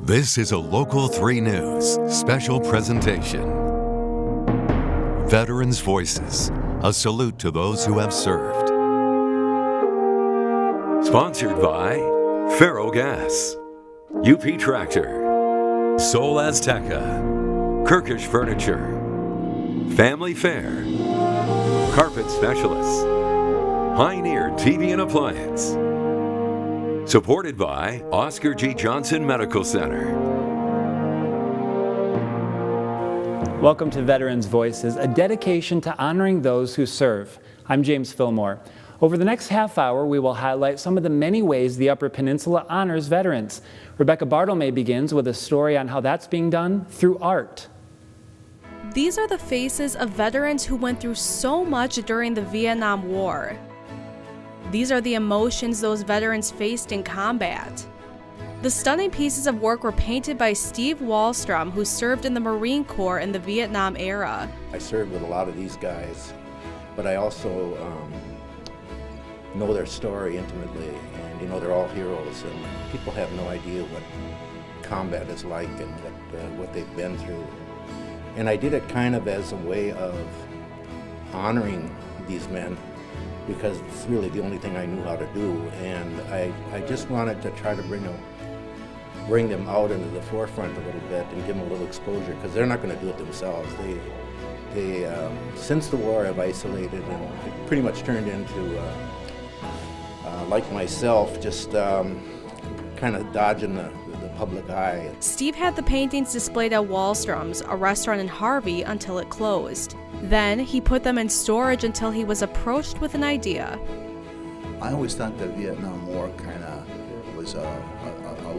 This is a Local 3 News special presentation. Veterans Voices, a salute to those who have served. Sponsored by Ferro Gas, UP Tractor, Sol Azteca, Kirkish Furniture, Family Fair, Carpet Specialists, Pioneer TV and Appliance. Supported by Oscar G. Johnson Medical Center. Welcome to Veterans Voices, a dedication to honoring those who serve. I'm James Fillmore. Over the next half hour, we will highlight some of the many ways the Upper Peninsula honors veterans. Rebecca Bartlemay begins with a story on how that's being done through art. These are the faces of veterans who went through so much during the Vietnam War. These are the emotions those veterans faced in combat. The stunning pieces of work were painted by Steve Wallstrom, who served in the Marine Corps in the Vietnam era. I served with a lot of these guys, but I also know their story intimately, and they're all heroes, and people have no idea what combat is like and what they've been through. And I did it kind of as a way of honoring these men, because it's really the only thing I knew how to do, and I just wanted to try to bring them out into the forefront a little bit and give them a little exposure, because they're not going to do it themselves. They since the war have isolated and it pretty much turned into, like myself, just kind of dodging the public eye. Steve had the paintings displayed at Wallstrom's, a restaurant in Harvey, until it closed. Then he put them in storage until he was approached with an idea. I always thought the Vietnam War kind of was a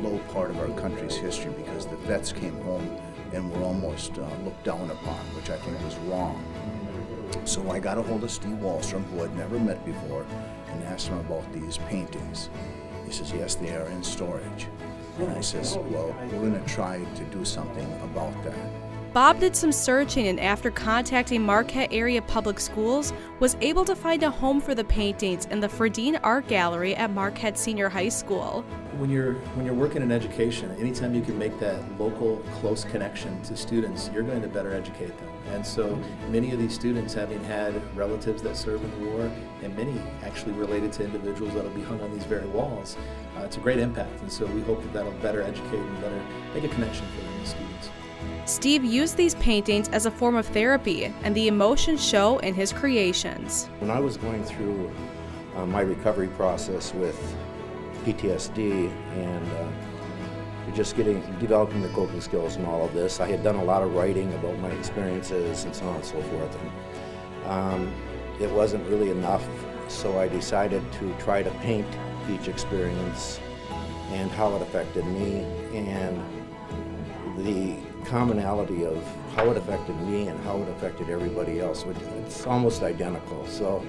low part of our country's history, because the vets came home and were almost looked down upon, which I think was wrong. So I got a hold of Steve Wallstrom, who I'd never met before, and asked him about these paintings. He says, yes, they are in storage. And I says, well, we're going to try to do something about that. Bob did some searching, and after contacting Marquette area public schools, was able to find a home for the paintings in the Ferdine Art Gallery at Marquette Senior High School. When you're working in education, anytime you can make that local, close connection to students, you're going to better educate them. And so many of these students, having had relatives that served in the war, and many actually related to individuals that'll be hung on these very walls, it's a great impact. And so we hope that that'll better educate and better make a connection for them as students. Steve used these paintings as a form of therapy, and the emotions show in his creations. When I was going through my recovery process with PTSD and just developing the coping skills and all of this, I had done a lot of writing about my experiences and so on and so forth. And it wasn't really enough, so I decided to try to paint each experience and how it affected me, and the commonality of how it affected me and how it affected everybody else. It's almost identical. So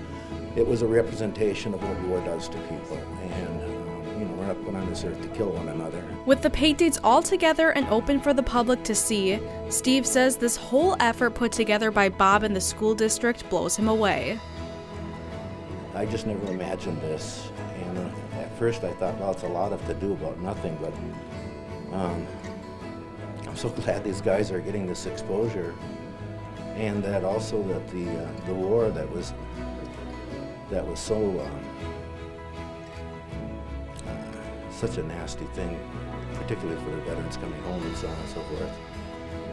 it was a representation of what war does to people, and we're not put on this earth to kill one another. With the paintings all together and open for the public to see, Steve says this whole effort put together by Bob and the school district blows him away. I just never imagined this, and at first I thought, well, it's a lot of to do about nothing, but I'm so glad these guys are getting this exposure, and that also that the war that was so such a nasty thing, particularly for the veterans coming home and so on and so forth,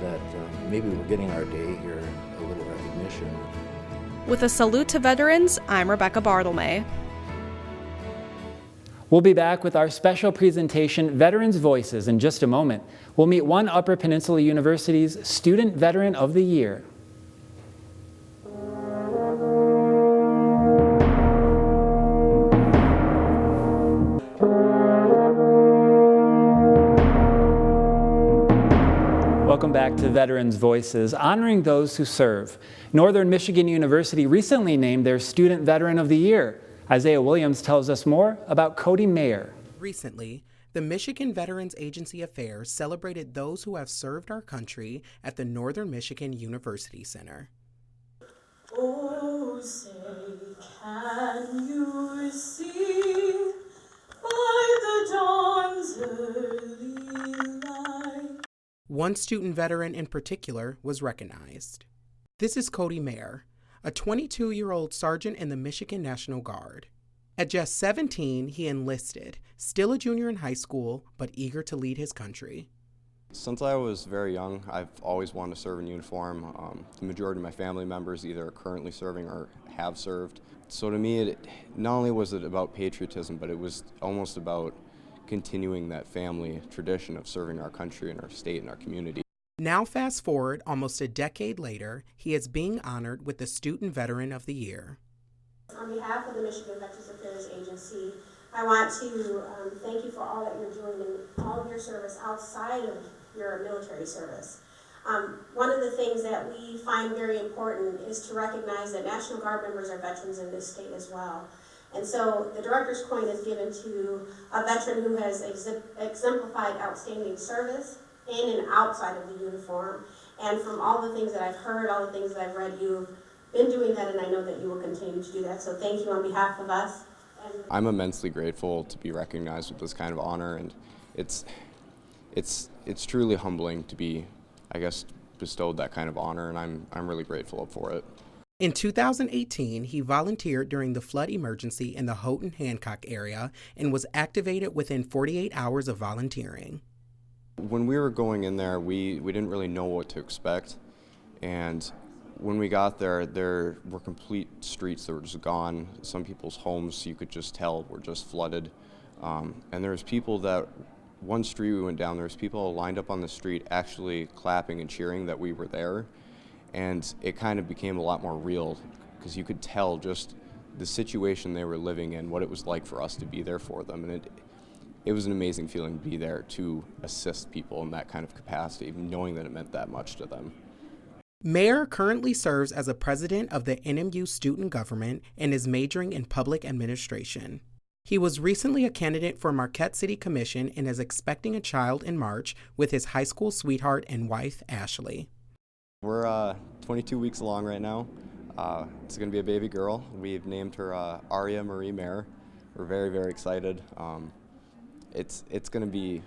that maybe we're getting our day here, a little recognition. With a salute to veterans, I'm Rebecca Bartlemay. We'll be back with our special presentation, Veterans Voices, in just a moment. We'll meet one Upper Peninsula University's Student Veteran of the Year. Welcome back to Veterans Voices, honoring those who serve. Northern Michigan University recently named their Student Veteran of the Year. Isaiah Williams tells us more about Cody Mayer. Recently, the Michigan Veterans Agency Affairs celebrated those who have served our country at the Northern Michigan University Center. Oh, say, can you see by the dawn's early light One student veteran in particular was recognized. This is Cody Mayer, a 22-year-old sergeant in the Michigan National Guard. At just 17, he enlisted, still a junior in high school, but eager to lead his country. Since I was very young, I've always wanted to serve in uniform. The majority of my family members either are currently serving or have served. So to me, not only was it about patriotism, but it was almost about continuing that family tradition of serving our country and our state and our community. Now fast forward almost a decade later, he is being honored with the Student Veteran of the Year. On behalf of the Michigan Veterans Affairs Agency, I want to thank you for all that you're doing in all of your service outside of your military service. One of the things that we find very important is to recognize that National Guard members are veterans in this state as well. And so the Director's Coin is given to a veteran who has exemplified outstanding service in and outside of the uniform. And from all the things that I've heard, all the things that I've read, you've been doing that, and I know that you will continue to do that. So thank you on behalf of us. I'm immensely grateful to be recognized with this kind of honor, and it's truly humbling to be, I guess, bestowed that kind of honor, and I'm really grateful for it. In 2018, he volunteered during the flood emergency in the Houghton-Hancock area and was activated within 48 hours of volunteering. When we were going in there, we didn't really know what to expect, and when we got there were complete streets that were just gone. Some people's homes, you could just tell, were just flooded, and there was people that, one street we went down, there was people lined up on the street actually clapping and cheering that we were there. And it kind of became a lot more real because you could tell just the situation they were living in, what it was like for us to be there for them. And it was an amazing feeling to be there to assist people in that kind of capacity, knowing that it meant that much to them. Mayer currently serves as a president of the NMU student government and is majoring in public administration. He was recently a candidate for Marquette City Commission and is expecting a child in March with his high school sweetheart and wife, Ashley. We're 22 weeks along right now. It's going to be a baby girl. We've named her Aria Marie Mayer. We're very, very excited. It's going to be,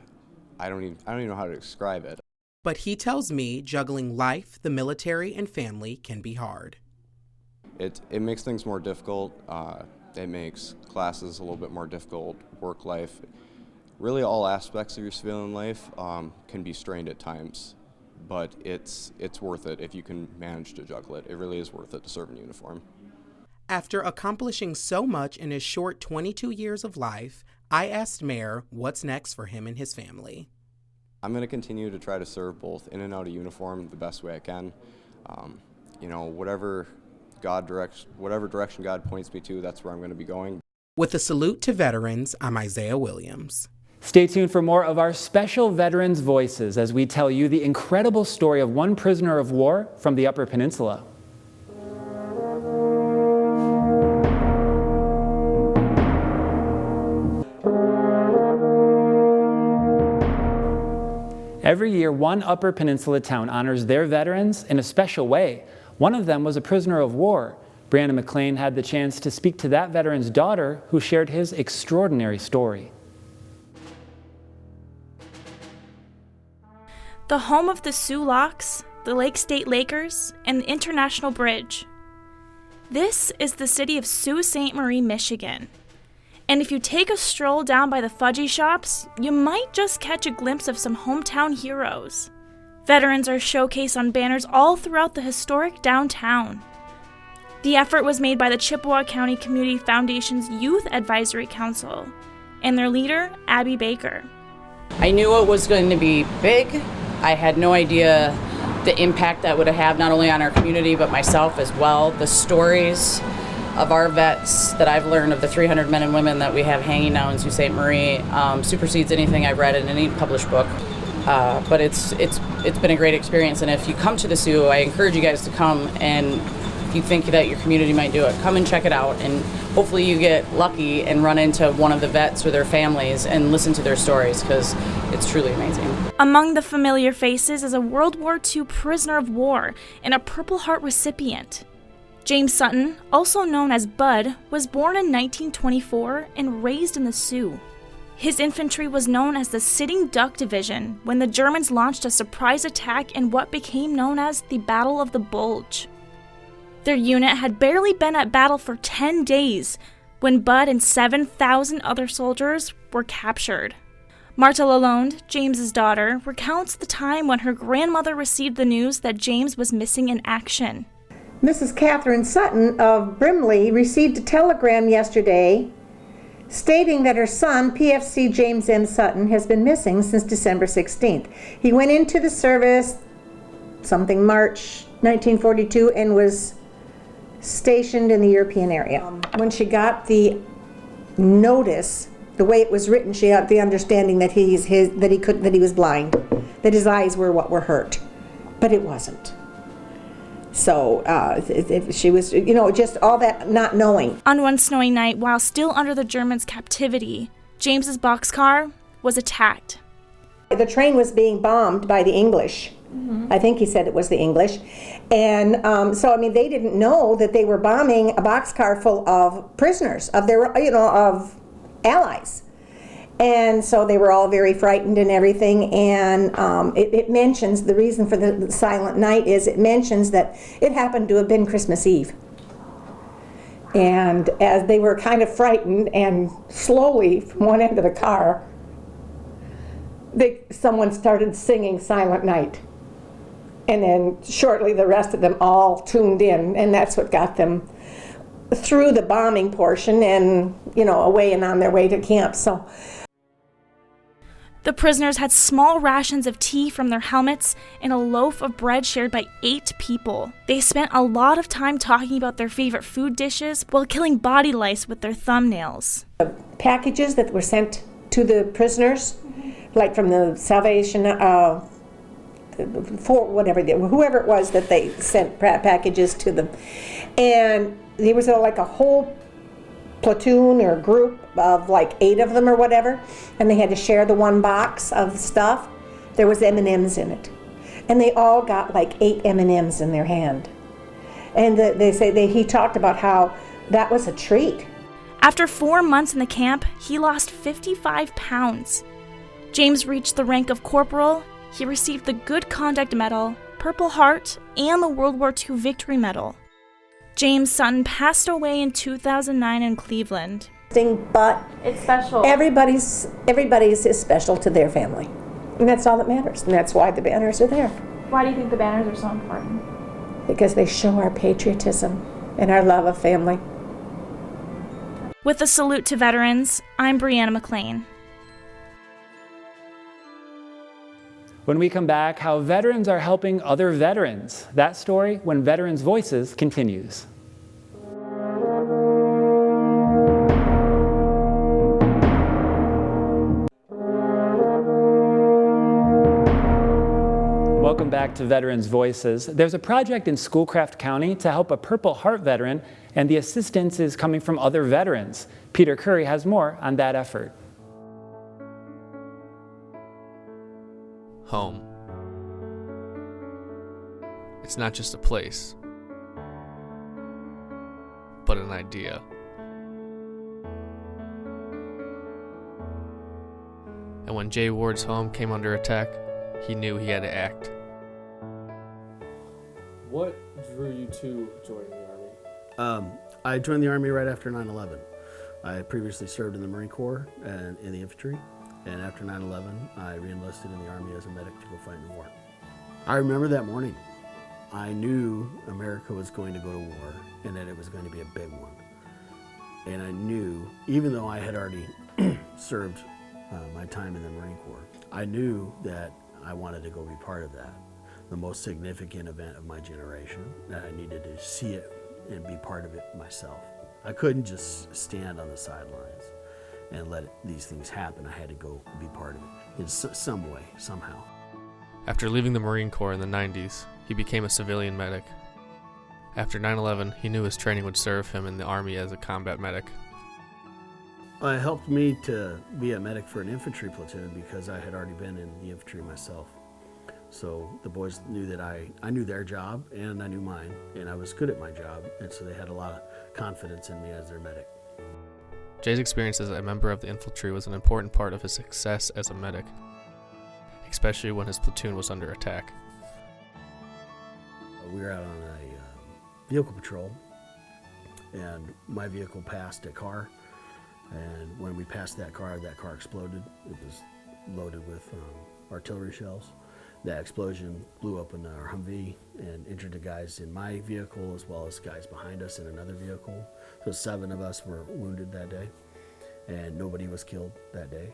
I don't even know how to describe it. But he tells me juggling life, the military, and family can be hard. It makes things more difficult. It makes classes a little bit more difficult, work life. Really all aspects of your civilian life can be strained at times. But it's worth it if you can manage to juggle it. It really is worth it to serve in uniform. After accomplishing so much in his short 22 years of life, I asked Mayer what's next for him and his family. I'm going to continue to try to serve both in and out of uniform the best way I can. Whatever direction God points me to, that's where I'm going to be going. With a salute to veterans, I'm Isaiah Williams. Stay tuned for more of our special Veterans Voices as we tell you the incredible story of one prisoner of war from the Upper Peninsula. Every year, one Upper Peninsula town honors their veterans in a special way. One of them was a prisoner of war. Brandon McLean had the chance to speak to that veteran's daughter, who shared his extraordinary story. The home of the Sioux Locks, the Lake State Lakers, and the International Bridge. This is the city of Sault Ste. Marie, Michigan. And if you take a stroll down by the fudgy shops, you might just catch a glimpse of some hometown heroes. Veterans are showcased on banners all throughout the historic downtown. The effort was made by the Chippewa County Community Foundation's Youth Advisory Council and their leader, Abby Baker. I knew it was going to be big. I had no idea the impact that would have not only on our community but myself as well. The stories of our vets that I've learned of the 300 men and women that we have hanging now in Sault Ste. Marie supersedes anything I've read in any published book. But it's been a great experience, and if you come to the Sioux, I encourage you guys to come, and if you think that your community might do it, come and check it out, and hopefully you get lucky and run into one of the vets or their families and listen to their stories, because it's truly amazing. Among the familiar faces is a World War II prisoner of war and a Purple Heart recipient. James Sutton, also known as Bud, was born in 1924 and raised in the Sioux. His infantry was known as the Sitting Duck Division when the Germans launched a surprise attack in what became known as the Battle of the Bulge. Their unit had barely been at battle for 10 days when Bud and 7,000 other soldiers were captured. Marta Lalonde, James's daughter, recounts the time when her grandmother received the news that James was missing in action. Mrs. Catherine Sutton of Brimley received a telegram yesterday stating that her son, PFC James M. Sutton, has been missing since December 16th. He went into the service, something March 1942, and was stationed in the European area. When she got the notice, the way it was written, she had the understanding that he was blind, that his eyes were what were hurt, but it wasn't. So she was, just all that not knowing. On one snowy night, while still under the Germans' captivity, James's boxcar was attacked. The train was being bombed by the English. I think he said it was the English. And so, they didn't know that they were bombing a boxcar full of prisoners, of their, of allies. And so they were all very frightened and everything. And it mentions, the reason for the silent night is it mentions that it happened to have been Christmas Eve. And as they were kind of frightened, and slowly from one end of the car, someone started singing Silent Night. And then shortly the rest of them all tuned in, and that's what got them through the bombing portion and, away and on their way to camp. So the prisoners had small rations of tea from their helmets and a loaf of bread shared by 8 people. They spent a lot of time talking about their favorite food dishes while killing body lice with their thumbnails. The packages that were sent to the prisoners, like from the Salvation, for whoever it was that they sent packages to them, and there was like a whole platoon or group of like 8 of them or whatever, and they had to share the one box of stuff. There was M&Ms in it, and they all got like 8 M&Ms in their hand, and he talked about how that was a treat. After 4 months in the camp, he lost 55 pounds. James reached the rank of corporal. He received the Good Conduct Medal, Purple Heart, and the World War II Victory Medal. James Sutton passed away in 2009 in Cleveland. But it's special. Everybody's is special to their family, and that's all that matters, and that's why the banners are there. Why do you think the banners are so important? Because they show our patriotism and our love of family. With a salute to veterans, I'm Brianna McLean. When we come back, how veterans are helping other veterans. That story, when Veterans Voices, continues. Welcome back to Veterans Voices. There's a project in Schoolcraft County to help a Purple Heart veteran, and the assistance is coming from other veterans. Peter Curry has more on that effort. Home. It's not just a place, but an idea. And when Jay Ward's home came under attack, he knew he had to act. What drew you to joining the Army? I joined the Army right after 9/11. I had previously served in the Marine Corps and in the infantry. And after 9/11, I re-enlisted in the Army as a medic to go fight in the war. I remember that morning. I knew America was going to go to war and that it was going to be a big one. And I knew, even though I had already served my time in the Marine Corps, I knew that I wanted to go be part of that, the most significant event of my generation, that I needed to see it and be part of it myself. I couldn't just stand on the sidelines and let these things happen. I had to go be part of it in some way, somehow. After leaving the Marine Corps in the 90s, he became a civilian medic. After 9/11, he knew his training would serve him in the Army as a combat medic. It helped me to be a medic for an infantry platoon because I had already been in the infantry myself. So the boys knew that I knew their job and I knew mine, and I was good at my job, and so they had a lot of confidence in me as their medic. Jay's experience as a member of the infantry was an important part of his success as a medic, especially when his platoon was under attack. We were out on a vehicle patrol, and my vehicle passed a car, and when we passed that car exploded. It was loaded with artillery shells. That explosion blew open our Humvee and injured the guys in my vehicle as well as guys behind us in another vehicle. So 7 of us were wounded that day, and nobody was killed that day.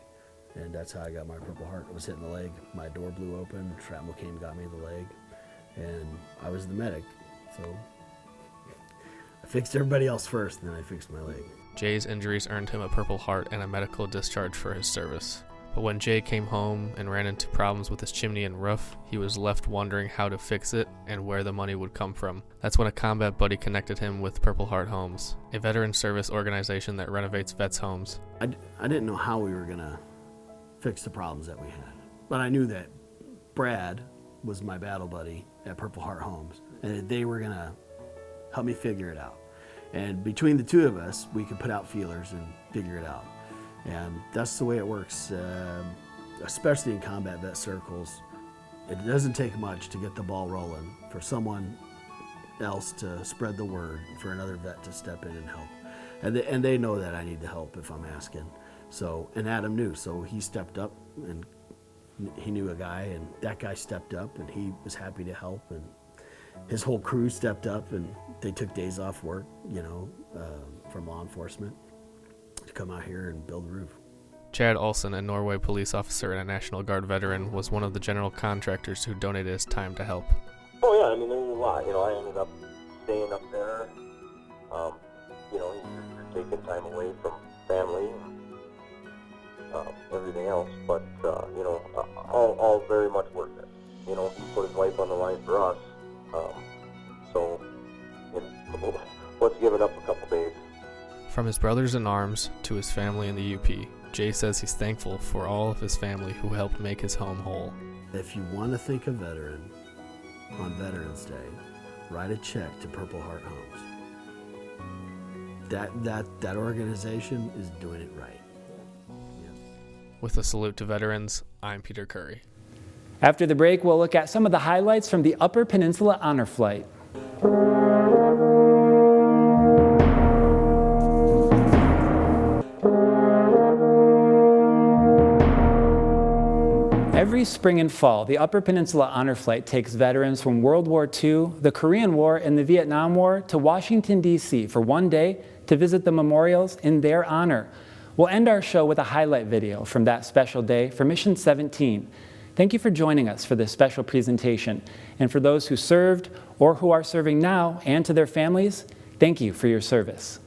And that's how I got my Purple Heart. I was hit in the leg, my door blew open, shrapnel came and got me in the leg, and I was the medic. So I fixed everybody else first, and then I fixed my leg. Jay's injuries earned him a Purple Heart and a medical discharge for his service. But when Jay came home and ran into problems with his chimney and roof, he was left wondering how to fix it and where the money would come from. That's when a combat buddy connected him with Purple Heart Homes, a veteran service organization that renovates vets' homes. I didn't know how we were going to fix the problems that we had, but I knew that Brad was my battle buddy at Purple Heart Homes, and they were going to help me figure it out. And between the two of us, we could put out feelers and figure it out. And that's the way it works, especially in combat vet circles. It doesn't take much to get the ball rolling for someone else to spread the word, for another vet to step in and help. And they know that I need the help if I'm asking. So, and Adam knew, so he stepped up, and he knew a guy, and that guy stepped up, and he was happy to help, and his whole crew stepped up, and they took days off work, from law enforcement, to come out here and build the roof. Chad Olsen, a Norway police officer and a National Guard veteran, was one of the general contractors who donated his time to help. Oh yeah, I mean, there was a lot. I ended up staying up there, you're taking time away from family and everything else, but, all very much worth it. He put his life on the line for us, so let's give it up a couple days. From his brothers in arms to his family in the UP, Jay says he's thankful for all of his family who helped make his home whole. If you want to think a veteran on Veterans Day, write a check to Purple Heart Homes. That organization is doing it right. With a salute to veterans, I'm Peter Curry. After the break, we'll look at some of the highlights from the Upper Peninsula Honor Flight. Every spring and fall, the Upper Peninsula Honor Flight takes veterans from World War II, the Korean War, and the Vietnam War to Washington, D.C. for one day to visit the memorials in their honor. We'll end our show with a highlight video from that special day for Mission 17. Thank you for joining us for this special presentation. And for those who served or who are serving now, and to their families, thank you for your service.